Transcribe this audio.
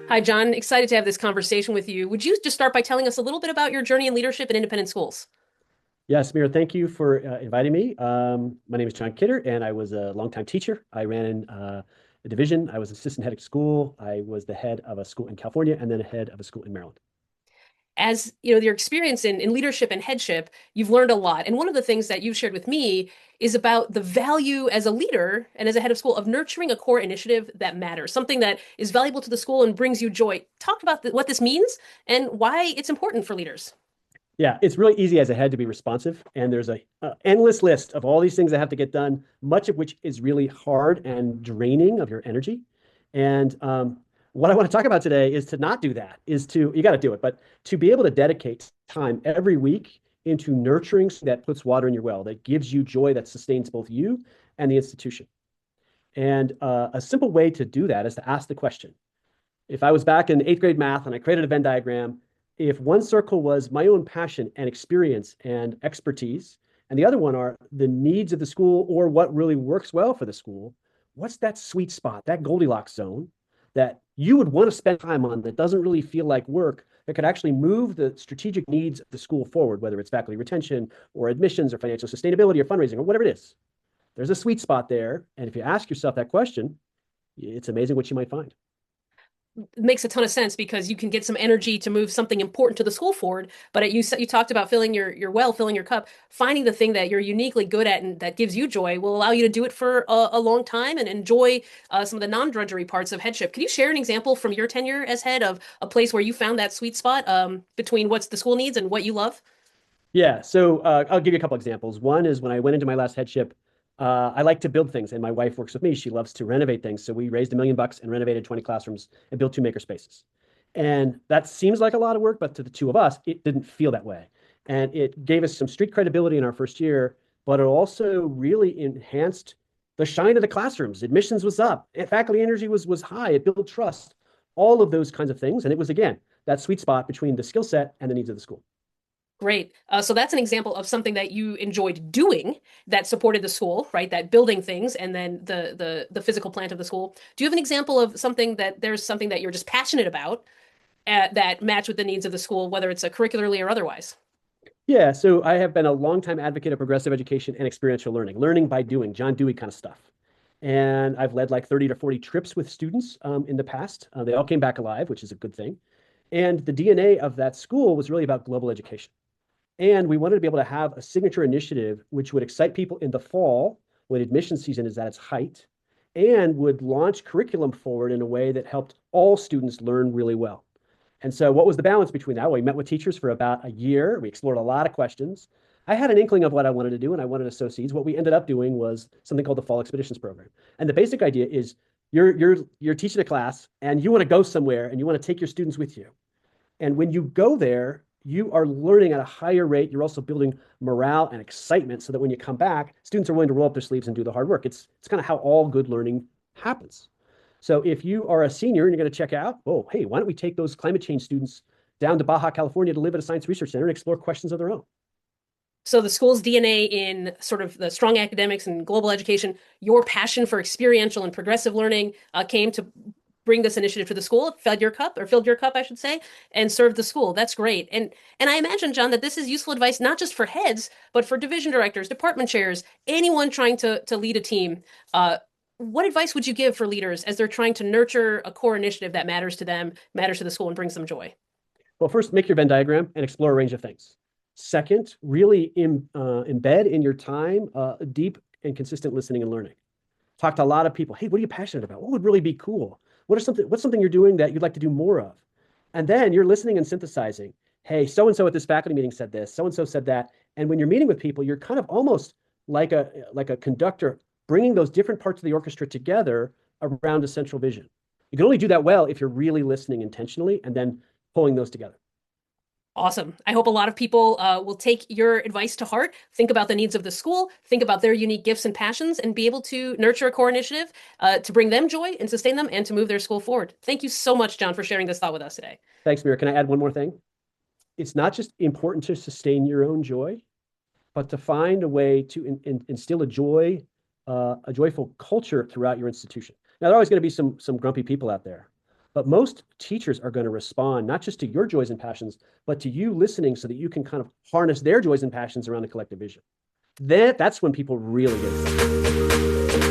Hi, John. Excited to have this conversation with you. Would you just start by telling us a little bit about your journey in leadership in independent schools? Yes, Mira, thank you for inviting me. My name is Jon Kidder, and I was a longtime teacher. I ran a division. I was assistant head of school. I was the head of a school in California and then a head of a school in Maryland. As you know, your experience in leadership and headship, you've learned a lot. And one of the things that you've shared with me is about the value as a leader and as a head of school of nurturing a core initiative that matters, something that is valuable to the school and brings you joy. Talk about what this means and why it's important for leaders. Yeah, it's really easy as a head to be responsive, and there's a endless list of all these things that have to get done, much of which is really hard and draining of your energy. And what I want to talk about today is to not do that, is to, you got to do it, but to be able to dedicate time every week into nurturing that puts water in your well, that gives you joy, that sustains both you and the institution. And a simple way to do that is to ask the question, if I was back in eighth grade math and I created a Venn diagram, if one circle was my own passion and experience and expertise, and the other one are the needs of the school or what really works well for the school, what's that sweet spot, that Goldilocks zone that you would want to spend time on that doesn't really feel like work, that could actually move the strategic needs of the school forward, whether it's faculty retention or admissions or financial sustainability or fundraising or whatever it is. There's a sweet spot there. And if you ask yourself that question, it's amazing what you might find. It makes a ton of sense because you can get some energy to move something important to the school forward. But you talked about filling your well, filling your cup, finding the thing that you're uniquely good at and that gives you joy will allow you to do it for a long time and enjoy some of the non-drudgery parts of headship. Can you share an example from your tenure as head of a place where you found that sweet spot between what the school needs and what you love? Yeah, so I'll give you a couple examples. One is when I went into my last headship, I like to build things, and my wife works with me. She loves to renovate things. So we raised $1 million and renovated 20 classrooms and built two maker spaces. And that seems like a lot of work, but to the two of us, it didn't feel that way. And it gave us some street credibility in our first year, but it also really enhanced the shine of the classrooms. Admissions was up, faculty energy was high. It built trust, all of those kinds of things. And it was, again, that sweet spot between the skill set and the needs of the school. Great. So that's an example of something that you enjoyed doing that supported the school, right? That building things and then the physical plant of the school. Do you have an example of something that there's something that you're just passionate about that match with the needs of the school, whether it's a curricularly or otherwise? Yeah, so I have been a longtime advocate of progressive education and experiential learning, learning by doing, John Dewey kind of stuff. And I've led like 30 to 40 trips with students in the past. They all came back alive, which is a good thing. And the DNA of that school was really about global education. And we wanted to be able to have a signature initiative which would excite people in the fall when admission season is at its height and would launch curriculum forward in a way that helped all students learn really well. And so, what was the balance between that? Well, we met with teachers for about a year. We explored a lot of questions. I had an inkling of what I wanted to do, and I wanted to sow seeds. What we ended up doing was something called the Fall Expeditions Program. And the basic idea is you're teaching a class, and you want to go somewhere, and you want to take your students with you. And when you go there, you are learning at a higher rate. You're also building morale and excitement so that when you come back, students are willing to roll up their sleeves and do the hard work. It's kind of how all good learning happens. So if you are a senior and you're going to check out, oh, hey, why don't we take those climate change students down to Baja California to live at a science research center and explore questions of their own? So the school's DNA in sort of the strong academics and global education, your passion for experiential and progressive learning came to bring this initiative to the school. It filled your cup, I should say, and served the school. That's great. And I imagine, John, that this is useful advice not just for heads, but for division directors, department chairs, anyone trying to lead a team. What advice would you give for leaders as they're trying to nurture a core initiative that matters to them, matters to the school, and brings them joy? Well, first, make your Venn diagram and explore a range of things. Second, really embed in your time deep and consistent listening and learning. Talk to a lot of people. Hey, what are you passionate about? What would really be cool? What's something you're doing that you'd like to do more of? And then you're listening and synthesizing. Hey, so and so at this faculty meeting said this, so and so said that. And when you're meeting with people, you're kind of almost like a conductor bringing those different parts of the orchestra together around a central vision. You can only do that well if you're really listening intentionally and then pulling those together. Awesome. I hope a lot of people will take your advice to heart, think about the needs of the school, think about their unique gifts and passions, and be able to nurture a core initiative to bring them joy and sustain them and to move their school forward. Thank you so much, John, for sharing this thought with us today. Thanks, Mira. Can I add one more thing? It's not just important to sustain your own joy, but to find a way to instill a joyful culture throughout your institution. Now, there are always going to be some grumpy people out there, But most teachers are going to respond not just to your joys and passions, but to you listening so that you can kind of harness their joys and passions around a collective vision. That's when people really get excited.